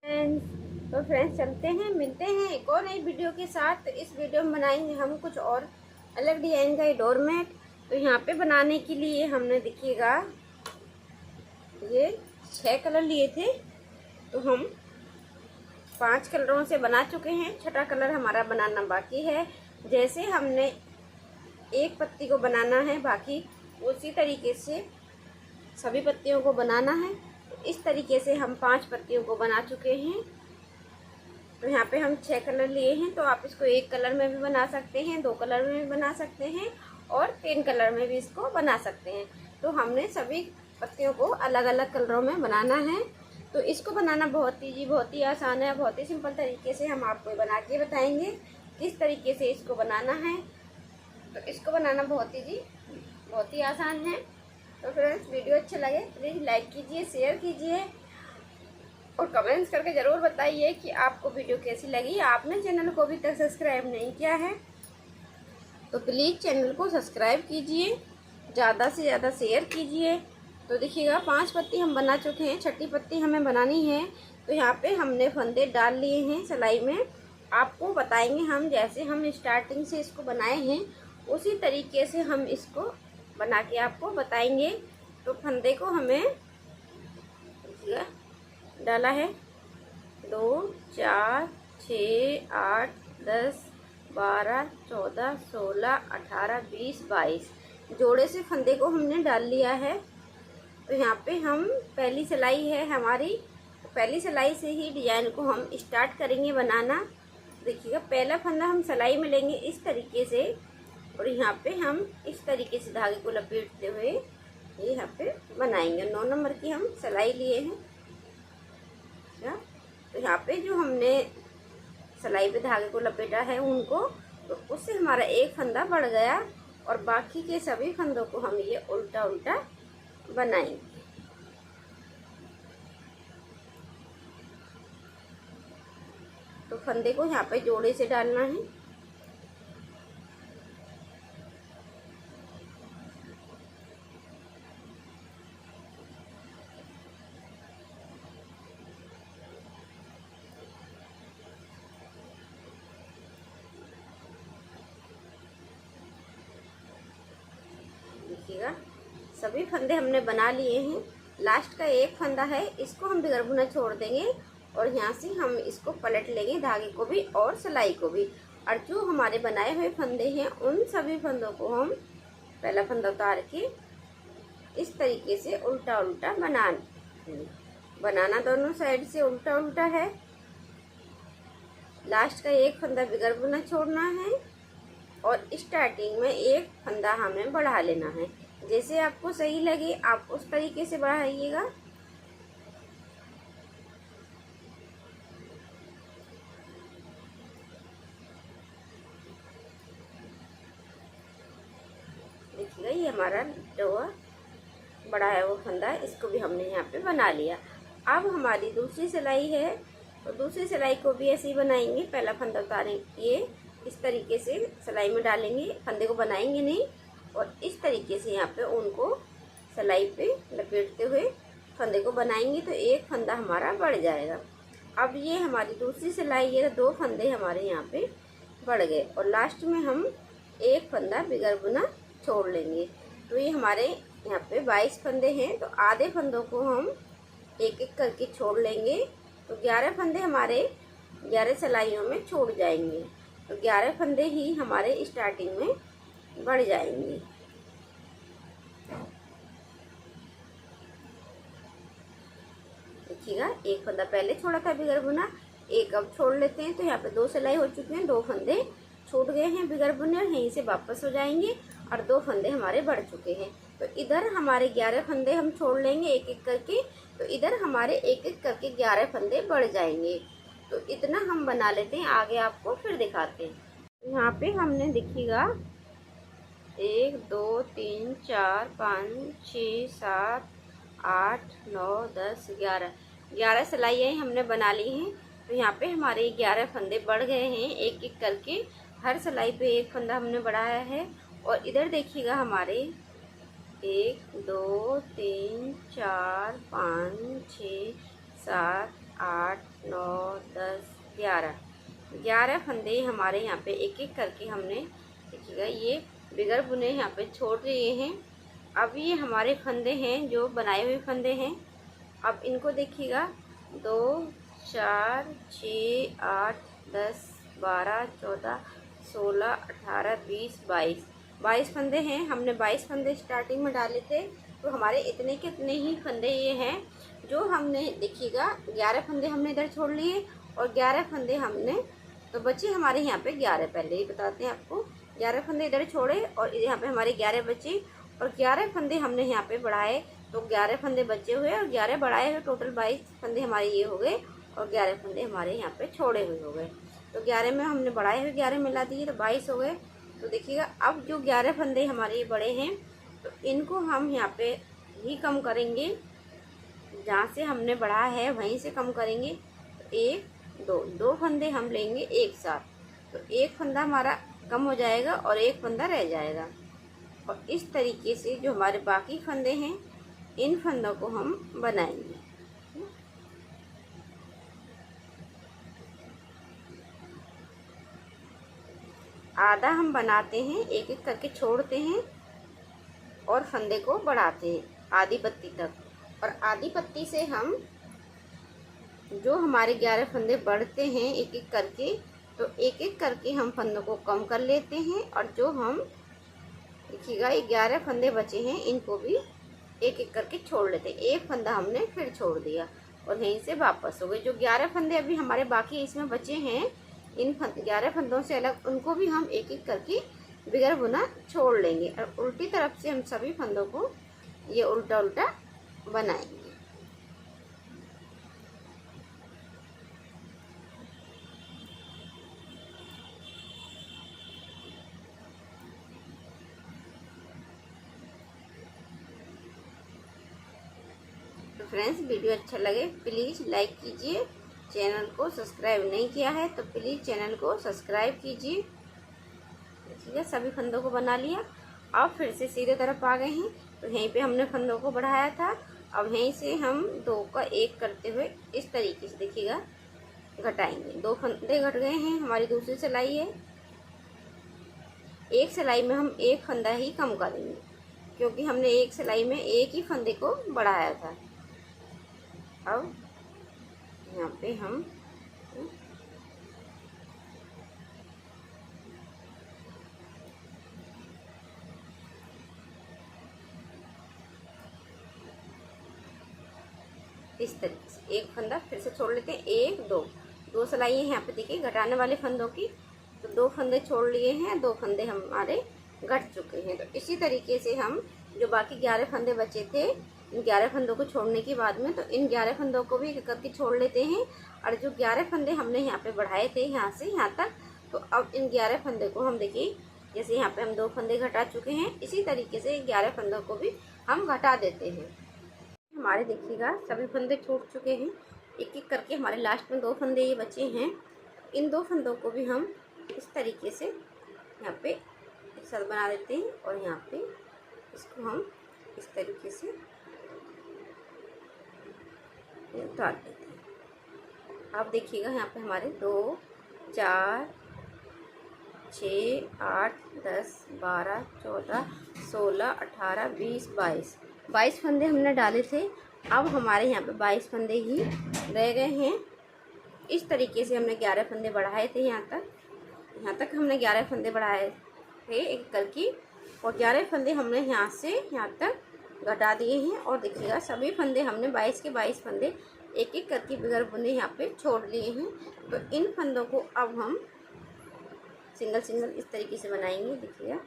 Friends, तो friends चलते हैं, मिलते हैं एक और नई वीडियो के साथ। तो इस वीडियो में बनाएंगे हम कुछ और अलग डिजाइन का डोरमेट। तो यहाँ पे बनाने के लिए हमने देखिएगा ये 6 कलर लिए थे, तो हम 5 कलरों से बना चुके हैं। छठा कलर हमारा बनाना बाकी है। जैसे हमने एक पत्ती को बनाना है, बाकी उसी तरीके से सभी पत्तियों को बनाना है। तो इस तरीके से हम 5 पत्तियों को बना चुके हैं। तो यहाँ पे हम 6 कलर लिए हैं, तो आप इसको 1 कलर में भी बना सकते हैं, 2 कलर में भी बना सकते हैं और 3 कलर में भी इसको बना सकते हैं। तो हमने सभी पत्तियों को अलग अलग कलरों में बनाना है। तो इसको बनाना बहुत ही आसान है। बहुत ही सिंपल तरीके से हम आपको बना के बताएंगे किस तरीके से इसको बनाना है। तो इसको बनाना बहुत ही आसान है। तो फ्रेंड्स, वीडियो अच्छा लगे प्लीज़ लाइक कीजिए, शेयर कीजिए और कमेंट्स करके ज़रूर बताइए कि आपको वीडियो कैसी लगी। आपने चैनल को अभी तक सब्सक्राइब नहीं किया है तो प्लीज़ चैनल को सब्सक्राइब कीजिए, ज़्यादा से ज़्यादा शेयर कीजिए। तो देखिएगा 5 पत्ती हम बना चुके हैं, छठी पत्ती हमें बनानी है। तो यहाँ पे हमने फंदे डाल लिए हैं सिलाई में। आपको बताएंगे हम, जैसे हम स्टार्टिंग से इसको बनाए हैं उसी तरीके से हम इसको बना के आपको बताएंगे। तो फंदे को हमें डाला है 2 4 6 8 10 12 14 16 18 20 22 जोड़े से फंदे को हमने डाल लिया है। तो यहाँ पे हम पहली सिलाई है हमारी, पहली सिलाई से ही डिजाइन को हम स्टार्ट करेंगे बनाना। देखिएगा पहला फंदा हम सिलाई में लेंगे इस तरीके से और यहाँ पे हम इस तरीके से धागे को लपेटते हुए ये यहाँ पे बनाएंगे। 9 नंबर की हम सिलाई लिए हैं। तो यहाँ पे जो हमने सिलाई पे धागे को लपेटा है उनको, तो उससे हमारा एक फंदा बढ़ गया और बाकी के सभी फंदों को हम ये उल्टा उल्टा बनाएंगे। तो फंदे को यहाँ पे जोड़े से डालना है। देखिएगा सभी फंदे हमने बना लिए हैं। लास्ट का एक फंदा है, इसको हम बिगर बुना छोड़ देंगे और यहाँ से हम इसको पलट लेंगे, धागे को भी और सिलाई को भी। और जो हमारे बनाए हुए फंदे हैं उन सभी फंदों को हम पहला फंदा उतार के इस तरीके से उल्टा उल्टा बनाना दोनों साइड से उल्टा उल्टा है। लास्ट का एक फंदा बिगर बुना छोड़ना है और स्टार्टिंग में एक फंदा हमें बढ़ा लेना है। जैसे आपको सही लगे आप उस तरीके से बढ़ाइएगा। देखिएगा ये हमारा जो बड़ा है वो फंदा, इसको भी हमने यहाँ पे बना लिया। अब हमारी दूसरी सिलाई है, तो दूसरी सिलाई को भी ऐसे ही बनाएंगे। पहला फंदा उतारेंगे इस तरीके से सिलाई में डालेंगे, फंदे को बनाएंगे नहीं और इस तरीके से यहाँ पे उनको सिलाई पे लपेटते हुए फंदे को बनाएंगे तो एक फंदा हमारा बढ़ जाएगा। अब ये हमारी दूसरी सिलाई, ये 2 फंदे हमारे यहाँ पे बढ़ गए और लास्ट में हम एक फंदा बिगर बुना छोड़ लेंगे। तो ये हमारे यहाँ पे 22 फंदे हैं, तो आधे फंदों को हम एक एक करके छोड़ लेंगे। तो 11 फंदे हमारे 11 सिलाइयों में छोड़ जाएंगे। तो 11 फंदे ही हमारे स्टार्टिंग में बढ़ जाएंगे। देखिएगा एक फंदा पहले छोड़ा था बिगर बुना, एक अब छोड़ लेते हैं। तो यहाँ पे 2 सिलाई हो चुकी हैं, 2 फंदे छूट गए हैं बिगर बुने और यहीं से वापस हो जाएंगे और 2 फंदे हमारे बढ़ चुके हैं। तो इधर हमारे 11 फंदे हम छोड़ लेंगे एक एक करके, तो इधर हमारे एक एक करके 11 फंदे बढ़ जाएंगे। तो इतना हम बना लेते हैं, आगे आपको फिर दिखाते हैं। यहाँ पे हमने देखिएगा 1 2 3 4 5 6 7 8 9 10 11 सिलाइयाँ हमने बना ली हैं। तो यहाँ पे हमारे 11 फंदे बढ़ गए हैं, एक एक करके हर सिलाई पे एक फंदा हमने बढ़ाया है। और इधर देखिएगा हमारे 1 2 3 4 5 6 7 8, 9, 10, 11। 11 फंदे हमारे यहाँ पे एक एक करके हमने देखिएगा ये बगैर बुने यहाँ पे छोड़ दिए हैं। अब ये हमारे फंदे हैं जो बनाए हुए फंदे हैं। अब इनको देखिएगा 2, 4, 6, 8, 10, 12, 14, 16, 18, 20, 22। 22 फंदे हैं। हमने 22 फंदे स्टार्टिंग में डाले थे, तो हमारे इतने के इतने ही फंदे ये हैं जो हमने देखिएगा 11 फंदे हमने इधर छोड़ लिए और 11 फंदे हमने, तो बच्चे हमारे यहाँ पे 11, पहले ही बताते हैं आपको। 11 फंदे इधर छोड़े और यहाँ पे हमारे 11 बचे और 11 फंदे हमने यहाँ पे बढ़ाए, तो 11 फंदे बचे हुए और 11 बढ़ाए हुए, टोटल 22 फंदे हमारे ये हो गए और 11 फंदे हमारे यहाँ पे छोड़े हुए हो गए। तो 11 में हमने बढ़ाए हुए 11 मिला दिए तो 22 हो गए। तो देखिएगा अब जो 11 फंदे हमारे ये बड़े हैं, तो इनको हम यहाँ पे ही कम करेंगे, जहाँ से हमने बढ़ा है वहीं से कम करेंगे। तो 1, 2 फंदे हम लेंगे एक साथ, तो एक फंदा हमारा कम हो जाएगा और एक फंदा रह जाएगा। और इस तरीके से जो हमारे बाकी फंदे हैं इन फंदों को हम बनाएंगे। आधा हम बनाते हैं, एक एक करके छोड़ते हैं और फंदे को बढ़ाते हैं आधी पत्ती तक, और आधी पत्ती से हम जो हमारे 11 फंदे बढ़ते हैं एक एक करके, तो एक एक करके हम फंदों को कम कर लेते हैं। और जो हम देखिएगा ये 11 फंदे बचे हैं इनको भी एक एक करके छोड़ लेते हैं। एक फंदा हमने फिर छोड़ दिया और यहीं से वापस हो गए। जो 11 फंदे अभी हमारे बाकी इसमें बचे हैं, इन 11 फंदों से अलग उनको भी हम एक एक करके बगैर बुना छोड़ लेंगे और उल्टी तरफ से हम सभी फंदों को ये उल्टा उल्टा बनाएंगे। तो फ्रेंड्स वीडियो अच्छा लगे प्लीज़ लाइक कीजिए, चैनल को सब्सक्राइब नहीं किया है तो प्लीज़ चैनल को सब्सक्राइब कीजिए। ठीक है, सभी फंदों को बना लिया। अब फिर से सीधे तरफ आ गए हैं, तो यहीं पे हमने फंदों को बढ़ाया था। अब यहीं से हम 2 का 1 करते हुए इस तरीके से देखिएगा घटाएंगे। 2 फंदे घट गए हैं, हमारी दूसरी सिलाई है। एक सिलाई में हम एक फंदा ही कम करेंगे क्योंकि हमने एक सिलाई में एक ही फंदे को बढ़ाया था। अब यहाँ पे हम इस तरीके से एक फंदा फिर से छोड़ लेते हैं। 1, 2 सिलाई है यहाँ पे देखिए घटाने वाले फंदों की, तो 2 फंदे छोड़ लिए हैं, 2 फंदे हमारे घट चुके हैं। तो इसी तरीके से हम जो बाकी 11 फंदे बचे थे, इन 11 फंदों को छोड़ने के बाद में तो इन 11 फंदों को भी एक करके छोड़ लेते हैं। और जो 11 फंदे हमने यहाँ पे बढ़ाए थे यहाँ से यहाँ तक, तो अब इन 11 फंदे को हम देखिए जैसे यहाँ पे हम 2 फंदे घटा चुके हैं, इसी तरीके से 11 फंदों को भी हम घटा देते हैं। हमारे देखिएगा सभी फंदे छूट चुके हैं, एक एक करके हमारे लास्ट में 2 फंदे ये बचे हैं। इन 2 फंदों को भी हम इस तरीके से यहाँ पे एक साथ बना देते हैं और यहाँ पे इसको हम इस तरीके से उतार देते हैं। अब देखिएगा यहाँ पे हमारे 2, 4, 6, 8, 10, 12, 14, 16, 18, 20, 22 फंदे हमने डाले थे। अब हमारे यहाँ पे 22 फंदे ही रह गए हैं। इस तरीके से हमने 11 फंदे बढ़ाए थे, यहाँ तक हमने 11 फंदे बढ़ाए थे एक करके, और 11 फंदे हमने यहाँ से यहाँ तक घटा दिए हैं। और देखिएगा सभी फंदे हमने 22 के 22 फंदे एक एक करके बगैर बुने यहाँ पे छोड़ लिए हैं। तो इन फंदों को अब हम सिंगल सिंगल इस तरीके से बनाएंगे। देखिएगा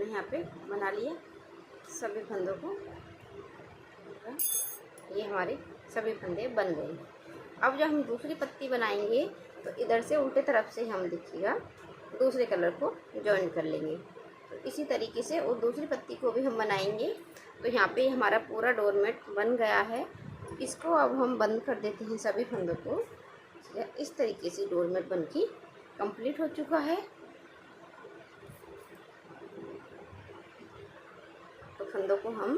हमने यहाँ पे बना लिया सभी फंदों को। ये हमारे सभी फंदे बन गए। अब जब हम दूसरी पत्ती बनाएंगे तो इधर से उल्टे तरफ से हम देखिएगा दूसरे कलर को जॉइन कर लेंगे। तो इसी तरीके से और दूसरी पत्ती को भी हम बनाएंगे। तो यहाँ पे हमारा पूरा डोरमेट बन गया है। इसको अब हम बंद कर देते हैं सभी फंदों को। इस तरीके से डोरमेट बन के कंप्लीट हो चुका है। तो फंदों को हम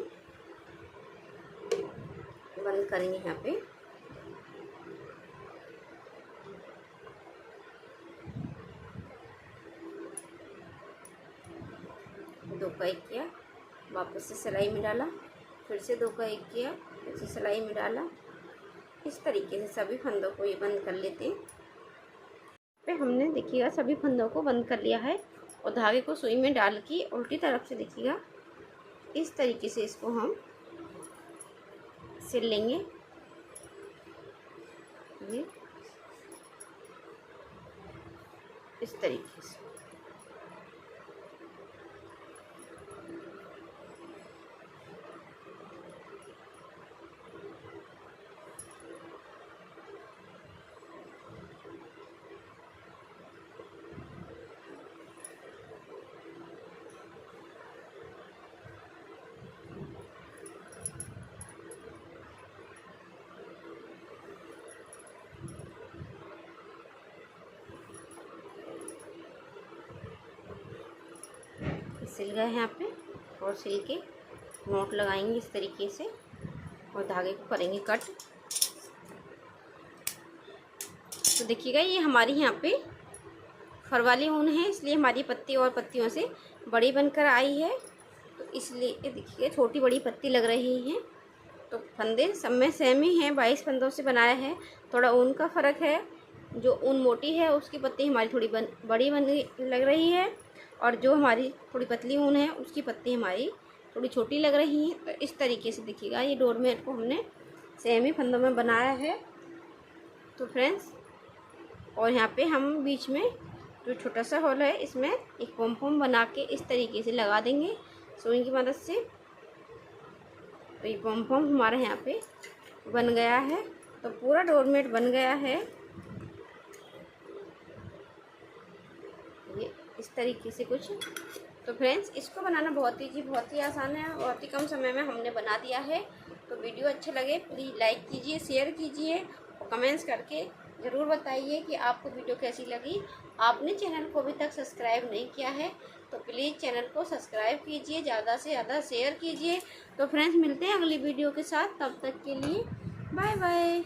बंद करेंगे यहाँ पे। दो का एक किया, वापस से सिलाई में डाला, फिर से दो का एक किया, फिर से सिलाई में डाला। इस तरीके से सभी फंदों को ये बंद कर लेते हैं। पे हमने देखिएगा सभी फंदों को बंद कर लिया है और धागे को सुई में डाल के उल्टी तरफ से देखिएगा इस तरीके से इसको हम सिल लेंगे। ये इस तरीके से सिल गए हैं यहाँ पे। और सिल के नोट लगाएंगे इस तरीके से और धागे को करेंगे कट। तो देखिएगा ये हमारी यहाँ पे फर वाली ऊन है, इसलिए हमारी पत्ती और पत्तियों से बड़ी बनकर आई है। तो इसलिए देखिए छोटी बड़ी पत्ती लग रही है। तो फंदे सब में सेम ही हैं, 22 फंदों से बनाया है। थोड़ा ऊन का फ़र्क है, जो ऊन मोटी है उसकी पत्ती हमारी थोड़ी बड़ी लग रही है और जो हमारी थोड़ी पतली ऊन है उसकी पत्ती हमारी थोड़ी छोटी लग रही है। तो इस तरीके से देखिएगा ये डोरमेट को हमने सेम ही फंदों में बनाया है। तो फ्रेंड्स, और यहाँ पे हम बीच में जो छोटा सा होल है इसमें एक पॉम बना के इस तरीके से लगा देंगे सुई की मदद से। तो ये पॉम हमारा यहाँ पे बन गया है। तो पूरा डोरमेट बन गया है ये इस तरीके से कुछ। तो फ्रेंड्स, इसको बनाना बहुत ही आसान है, बहुत ही कम समय में हमने बना दिया है। तो वीडियो अच्छे लगे प्लीज़ लाइक कीजिए, शेयर कीजिए और कमेंट्स करके ज़रूर बताइए कि आपको वीडियो कैसी लगी। आपने चैनल को अभी तक सब्सक्राइब नहीं किया है तो प्लीज़ चैनल को सब्सक्राइब कीजिए, ज़्यादा से ज़्यादा शेयर कीजिए। तो फ्रेंड्स, मिलते हैं अगली वीडियो के साथ, तब तक के लिए बाय बाय।